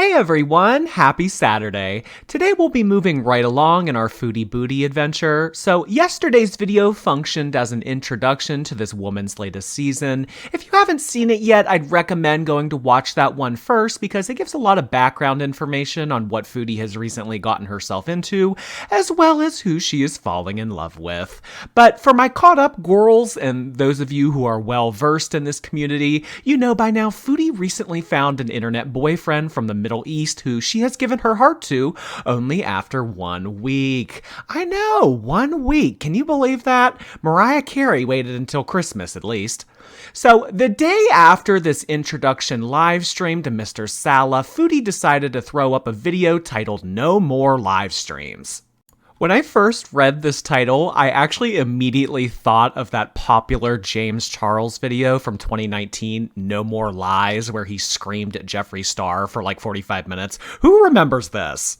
Hey everyone, happy Saturday. Today we'll be moving right along in our Foodie Booty adventure. So yesterday's video functioned as an introduction to this woman's latest season. If you haven't seen it yet, I'd recommend going to watch that one first because it gives a lot of background information on what Foodie has recently gotten herself into, as well as who she is falling in love with. But for my caught up girls and those of you who are well versed in this community, you know by now Foodie recently found an internet boyfriend from the Middle East who she has given her heart to only after 1 week. I know, 1 week. Can you believe that? Mariah Carey waited until Christmas at least. So the day after this introduction live stream to Mr. Salah, Foodie decided to throw up a video titled No More Live Streams. When I first read this title, I actually immediately thought of that popular James Charles video from 2019, No More Lies, where he screamed at Jeffree Star for like 45 minutes. Who remembers this?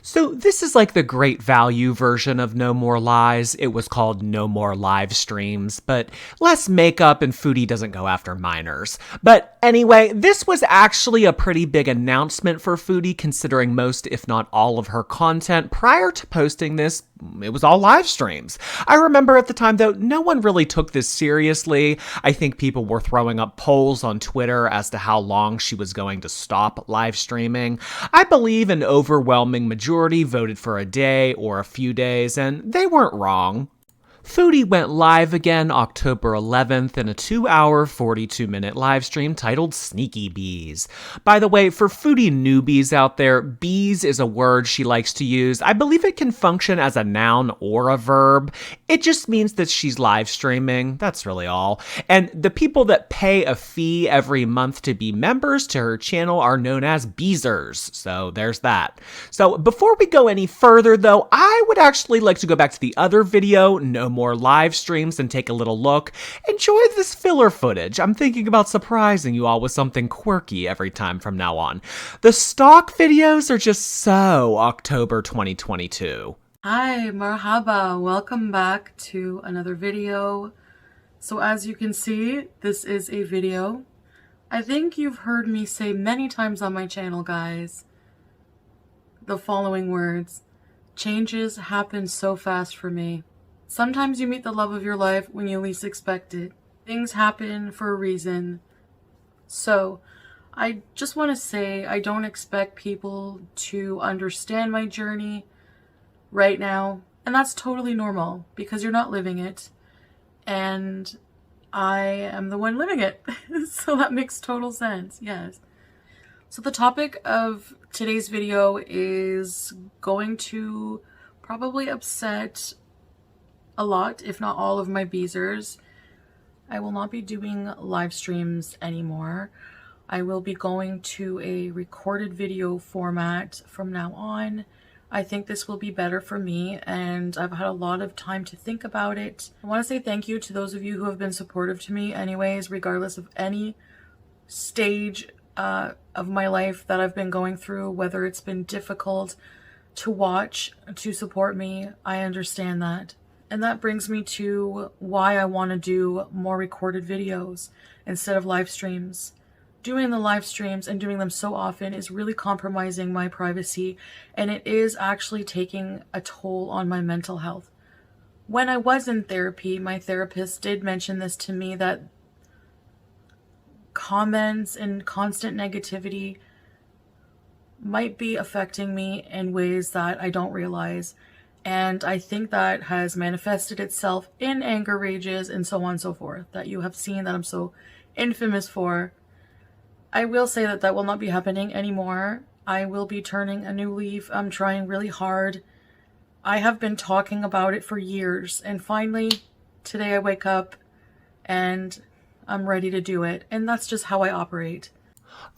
So this is like the great value version of No More Lies. It was called No More Live Streams, but less makeup and Foodie doesn't go after minors. But anyway, this was actually a pretty big announcement for Foodie considering most, if not all of her content prior to posting this, it was all live streams. I remember at the time though, no one really took this seriously. I think people were throwing up polls on Twitter as to how long she was going to stop live streaming. I believe an overwhelming majority voted for a day or a few days, and they weren't wrong. Foodie went live again October 11th in a 2-hour, 42-minute live stream titled Sneaky Bees. By the way, for Foodie newbies out there, bees is a word she likes to use. I believe it can function as a noun or a verb. It just means that she's live streaming. That's really all. And the people that pay a fee every month to be members to her channel are known as Beezers. So there's that. So before we go any further though, I would actually like to go back to the other video, No More Live Streams, and take a little look. Enjoy this filler footage. I'm thinking about surprising you all with something quirky every time from now on. The stock videos are just so October 2022. Hi, marhaba. Welcome back to another video. So as you can see, this is a video. I think you've heard me say many times on my channel, guys, the following words: changes happen so fast for me. Sometimes you meet the love of your life when you least expect it. Things happen for a reason. So, I just want to say I don't expect people to understand my journey right now. And that's totally normal because you're not living it. And I am the one living it. So that makes total sense, yes. So the topic of today's video is going to probably upset a lot, if not all, of my Beezers. I will not be doing live streams anymore. I will be going to a recorded video format from now on. I think this will be better for me, and I've had a lot of time to think about it. I want to say thank you to those of you who have been supportive to me anyways, regardless of any stage of my life that I've been going through, whether it's been difficult to watch, to support me. I understand that. And that brings me to why I want to do more recorded videos instead of live streams. Doing the live streams and doing them so often is really compromising my privacy, and it is actually taking a toll on my mental health. When I was in therapy, my therapist did mention this to me, that comments and constant negativity might be affecting me in ways that I don't realize. And I think that has manifested itself in anger rages and so on and so forth that you have seen that I'm so infamous for. I will say that that will not be happening anymore. I will be turning a new leaf. I'm trying really hard. I have been talking about it for years, and finally today I wake up and I'm ready to do it. And that's just how I operate.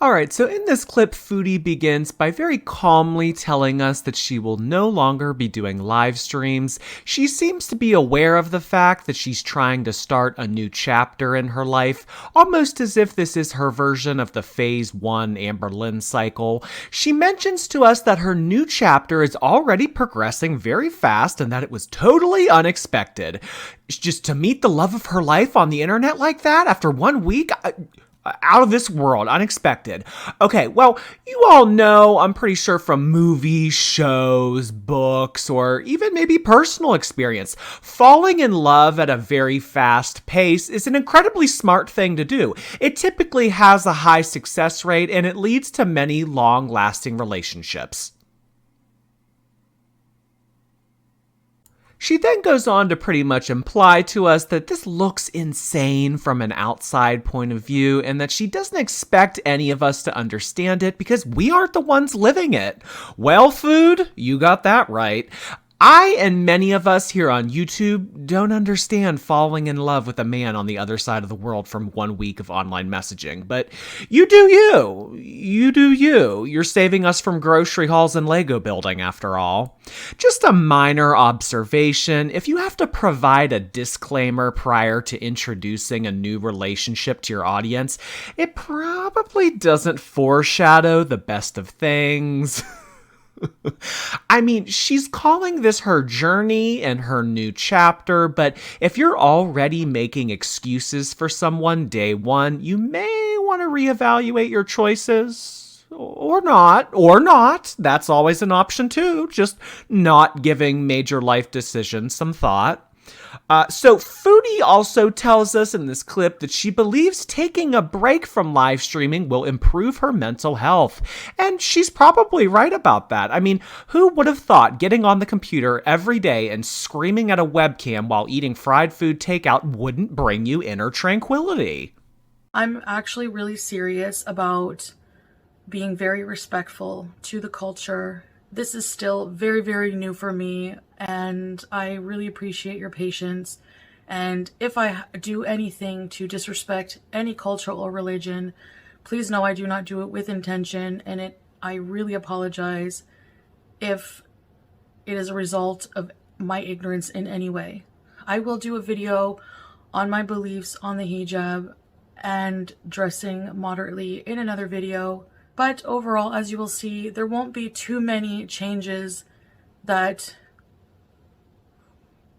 Alright, so in this clip, Foodie begins by very calmly telling us that she will no longer be doing live streams. She seems to be aware of the fact that she's trying to start a new chapter in her life, almost as if this is her version of the Phase 1 Amber Lynn cycle. She mentions to us that her new chapter is already progressing very fast and that it was totally unexpected. Just to meet the love of her life on the internet like that after 1 week? Out of this world, unexpected. Okay, well, you all know, I'm pretty sure from movies, shows, books, or even maybe personal experience, falling in love at a very fast pace is an incredibly smart thing to do. It typically has a high success rate and it leads to many long-lasting relationships. She then goes on to pretty much imply to us that this looks insane from an outside point of view and that she doesn't expect any of us to understand it because we aren't the ones living it. Well, Food, you got that right. I and many of us here on YouTube don't understand falling in love with a man on the other side of the world from 1 week of online messaging, but you do you. You do you. You're saving us from grocery hauls and Lego building after all. Just a minor observation, if you have to provide a disclaimer prior to introducing a new relationship to your audience, it probably doesn't foreshadow the best of things. I mean, she's calling this her journey and her new chapter, but if you're already making excuses for someone day one, you may want to reevaluate your choices. Or not. That's always an option too. Just not giving major life decisions some thought. So Foodie also tells us in this clip that she believes taking a break from live streaming will improve her mental health. And she's probably right about that. I mean, who would have thought getting on the computer every day and screaming at a webcam while eating fried food takeout wouldn't bring you inner tranquility? I'm actually really serious about being very respectful to the culture. This is still very, very new for me, and I really appreciate your patience. And if I do anything to disrespect any culture or religion, please know I do not do it with intention, and I really apologize if it is a result of my ignorance in any way. I will do a video on my beliefs on the hijab and dressing moderately in another video. But overall, as you will see, there won't be too many changes that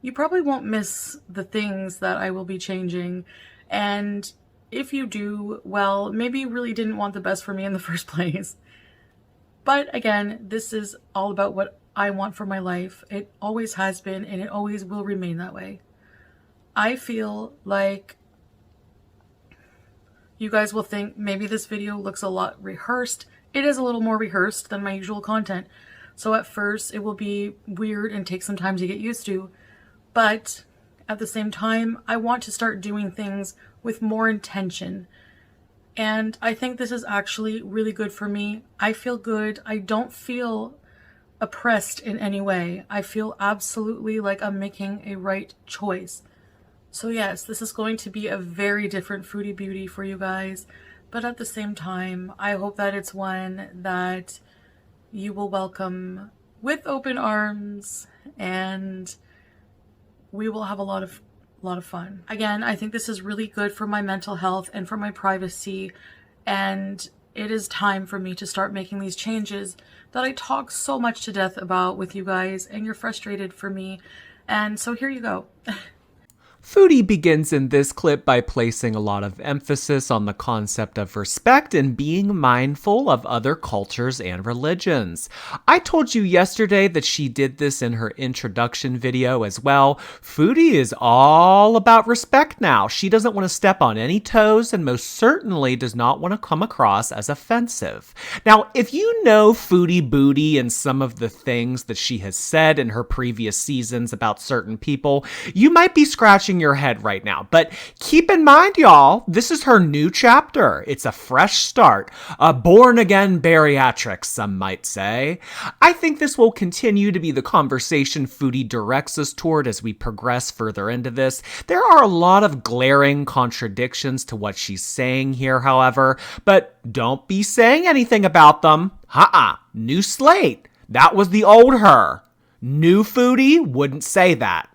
you probably won't miss the things that I will be changing. And if you do, well, maybe you really didn't want the best for me in the first place. But again, this is all about what I want for my life. It always has been, and it always will remain that way. I feel like you guys will think maybe this video looks a lot rehearsed. It is a little more rehearsed than my usual content. So at first it will be weird and take some time to get used to. But at the same time, I want to start doing things with more intention. And I think this is actually really good for me. I feel good. I don't feel oppressed in any way. I feel absolutely like I'm making a right choice. So yes, this is going to be a very different Foodie Beauty for you guys, but at the same time, I hope that it's one that you will welcome with open arms, and we will have a lot of fun. Again, I think this is really good for my mental health and for my privacy, and it is time for me to start making these changes that I talk so much to death about with you guys, and you're frustrated for me, and so here you go. Foodie begins in this clip by placing a lot of emphasis on the concept of respect and being mindful of other cultures and religions. I told you yesterday that she did this in her introduction video as well. Foodie is all about respect now. She doesn't want to step on any toes and most certainly does not want to come across as offensive. Now, if you know Foodie Booty and some of the things that she has said in her previous seasons about certain people, you might be scratching your head right now. But keep in mind, y'all, this is her new chapter. It's a fresh start. A born-again bariatric, some might say. I think this will continue to be the conversation Foodie directs us toward as we progress further into this. There are a lot of glaring contradictions to what she's saying here, however, but don't be saying anything about them. New slate. That was the old her. New Foodie wouldn't say that.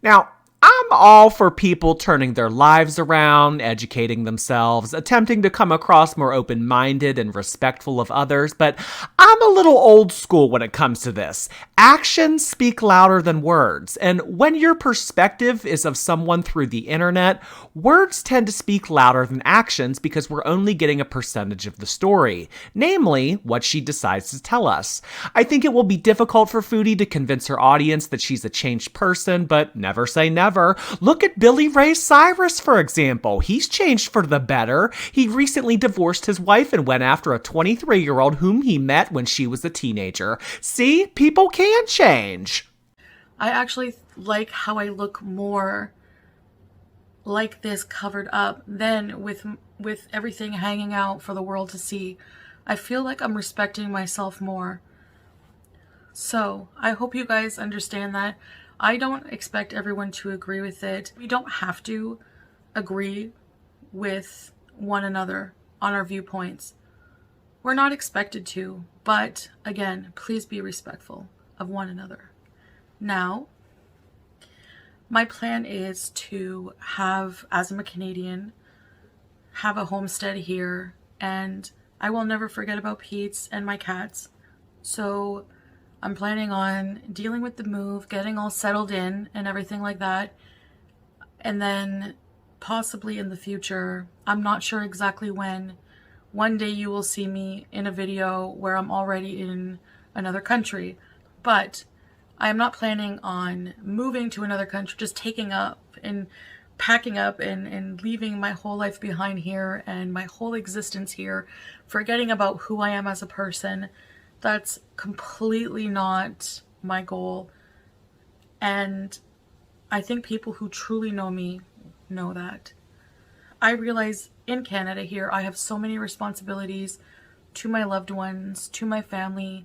Now, I'm all for people turning their lives around, educating themselves, attempting to come across more open-minded and respectful of others, but I'm a little old school when it comes to this. Actions speak louder than words, and when your perspective is of someone through the internet, words tend to speak louder than actions because we're only getting a percentage of the story, namely what she decides to tell us. I think it will be difficult for Foodie to convince her audience that she's a changed person, but never say never. Look at Billy Ray Cyrus, for example. He's changed for the better. He recently divorced his wife and went after a 23-year-old whom he met when she was a teenager. See, people can change. I actually like how I look more like this covered up than with everything hanging out for the world to see. I feel like I'm respecting myself more. So I hope you guys understand that. I don't expect everyone to agree with it. We don't have to agree with one another on our viewpoints. We're not expected to, but again, please be respectful of one another. Now, my plan is to have, as I'm a Canadian, have a homestead here, and I will never forget about Pete's and my cats. So I'm planning on dealing with the move, getting all settled in and everything like that. And then possibly in the future, I'm not sure exactly when, one day you will see me in a video where I'm already in another country. But I am not planning on moving to another country, just taking up and packing up and leaving my whole life behind here and my whole existence here, forgetting about who I am as a person. That's completely not my goal. And I think people who truly know me know that. I realize in Canada here, I have so many responsibilities to my loved ones, to my family,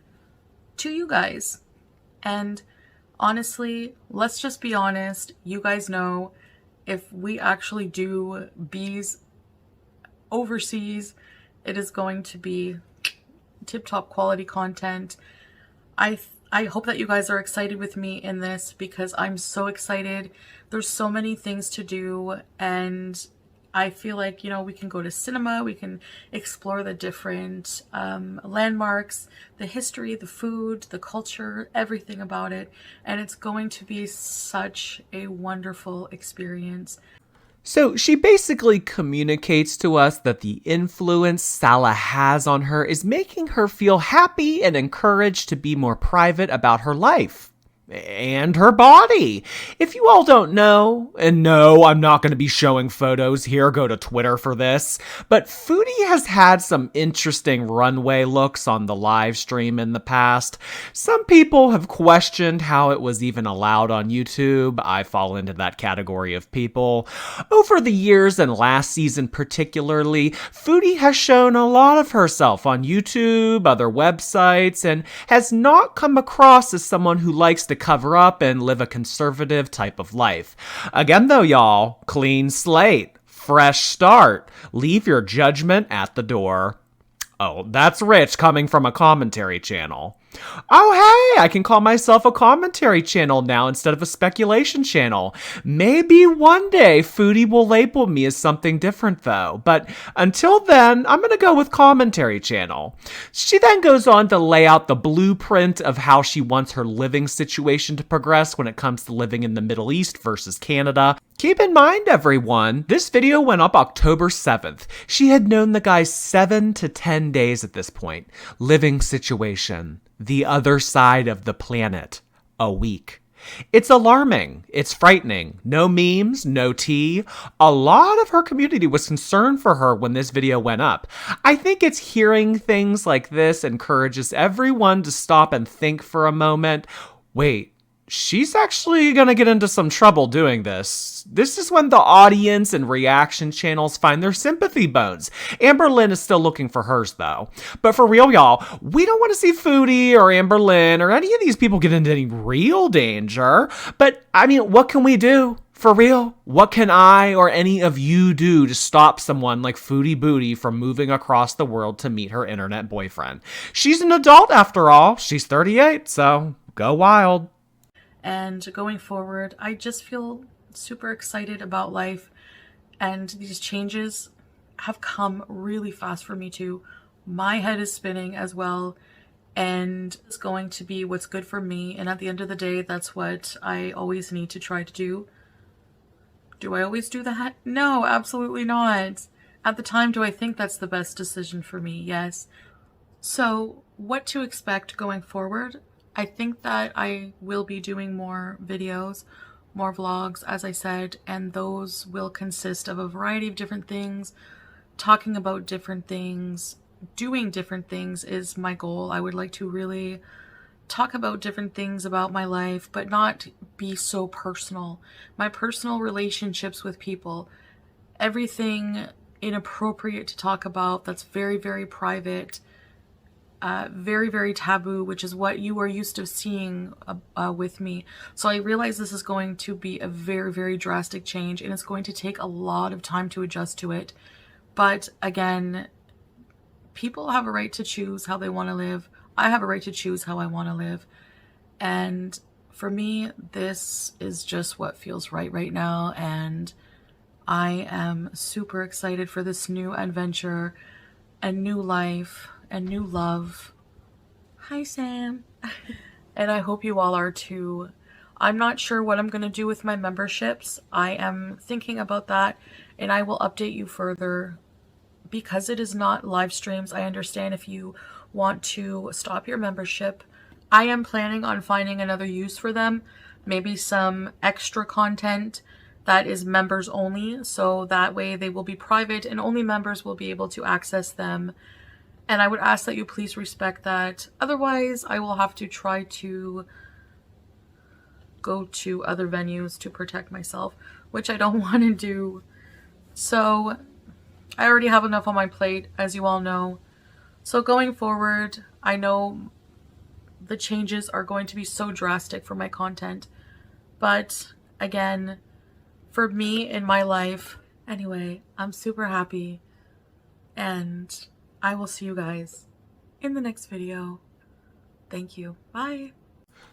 to you guys. And honestly, let's just be honest. You guys know if we actually do bees overseas, it is going to be tip-top quality content. I hope that you guys are excited with me in this because I'm so excited. There's so many things to do, and I feel like, we can go to cinema, we can explore the different landmarks, the history, the food, the culture, everything about it, and it's going to be such a wonderful experience. So she basically communicates to us that the influence Salah has on her is making her feel happy and encouraged to be more private about her life. And her body. If you all don't know, and no, I'm not going to be showing photos here, go to Twitter for this, but Foodie has had some interesting runway looks on the live stream in the past. Some people have questioned how it was even allowed on YouTube. I fall into that category of people. Over the years and last season particularly, Foodie has shown a lot of herself on YouTube, other websites, and has not come across as someone who likes to cover up and live a conservative type of life. Again though, y'all, clean slate, fresh start, leave your judgment at the door. Oh, that's rich coming from a commentary channel. Oh, hey, I can call myself a commentary channel now instead of a speculation channel. Maybe one day Foodie will label me as something different though, but until then, I'm gonna go with commentary channel. She then goes on to lay out the blueprint of how she wants her living situation to progress when it comes to living in the Middle East versus Canada. Keep in mind, everyone, this video went up October 7th. She had known the guy 7 to 10 days at this point. Living situation. The other side of the planet. A week. It's alarming. It's frightening. No memes, no tea. A lot of her community was concerned for her when this video went up. I think it's hearing things like this encourages everyone to stop and think for a moment. Wait, she's actually gonna get into some trouble doing this. This is when the audience and reaction channels find their sympathy bones. Amber Lynn is still looking for hers though. But for real, y'all, we don't want to see Foodie or Amber Lynn or any of these people get into any real danger. But I mean, what can we do? For real, what can I or any of you do to stop someone like Foodie Booty from moving across the world to meet her internet boyfriend? She's an adult after all. She's 38, so go wild. And going forward, I just feel super excited about life, and these changes have come really fast for me too. My head is spinning as well, and it's going to be what's good for me. And at the end of the day, that's what I always need to try to do. Do I always do that? No, absolutely not. At the time, do I think that's the best decision for me? Yes. So what to expect going forward? I think that I will be doing more videos, more vlogs, as I said, and those will consist of a variety of different things, talking about different things, doing different things is my goal. I would like to really talk about different things about my life, but not be so personal. My personal relationships with people, everything inappropriate to talk about that's very, very private, very, very taboo, which is what you are used to seeing with me. So I realize this is going to be a very, very drastic change, and it's going to take a lot of time to adjust to it. But again, people have a right to choose how they want to live. I have a right to choose how I want to live. And for me, this is just what feels right now. And I am super excited for this new adventure and new life and new love. Hi, Sam. And I hope you all are too. I'm not sure what I'm going to do with my memberships. I am thinking about that, and I will update you further. Because it is not live streams, I understand if you want to stop your membership. I am planning on finding another use for them. Maybe some extra content that is members only. So that way they will be private and only members will be able to access them. And I would ask that you please respect that. Otherwise, I will have to try to go to other venues to protect myself, which I don't want to do. So I already have enough on my plate, as you all know. So going forward, I know the changes are going to be so drastic for my content. But again, for me in my life, anyway, I'm super happy. And I will see you guys in the next video. Thank you. Bye.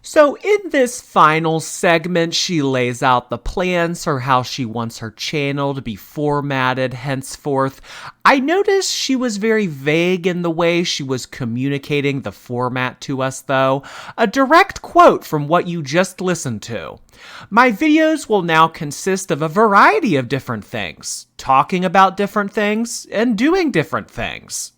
So in this final segment, she lays out the plans for how she wants her channel to be formatted henceforth. I noticed she was very vague in the way she was communicating the format to us, though. A direct quote from what you just listened to. My videos will now consist of a variety of different things, talking about different things, and doing different things.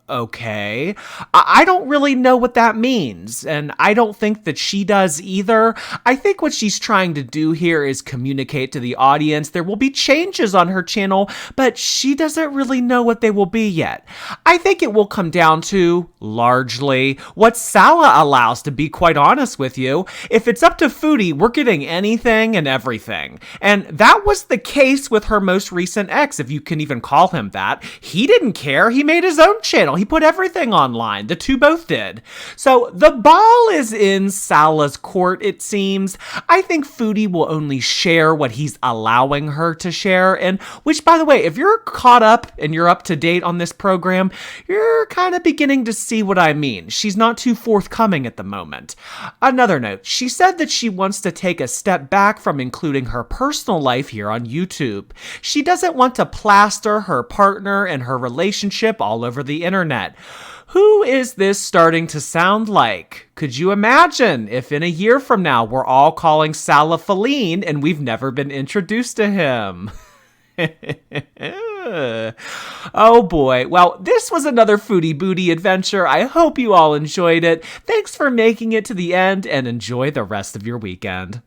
Okay. I don't really know what that means, and I don't think that she does either. I think what she's trying to do here is communicate to the audience there will be changes on her channel, but she doesn't really know what they will be yet. I think it will come down to, largely, what Salah allows, to be quite honest with you. If it's up to Foodie, we're getting anything and everything. And that was the case with her most recent ex, if you can even call him that. He didn't care. He made his own channel. He put everything online. The two both did. So the ball is in Salah's court, it seems. I think Foodie will only share what he's allowing her to share. And which, by the way, if you're caught up and you're up to date on this program, you're kind of beginning to see what I mean. She's not too forthcoming at the moment. Another note, she said that she wants to take a step back from including her personal life here on YouTube. She doesn't want to plaster her partner and her relationship all over the internet. Who is this starting to sound like? Could you imagine if in a year from now we're all calling Salah Feline and we've never been introduced to him? Oh boy. Well, this was another Foodie Booty adventure. I hope you all enjoyed it. Thanks for making it to the end, and enjoy the rest of your weekend.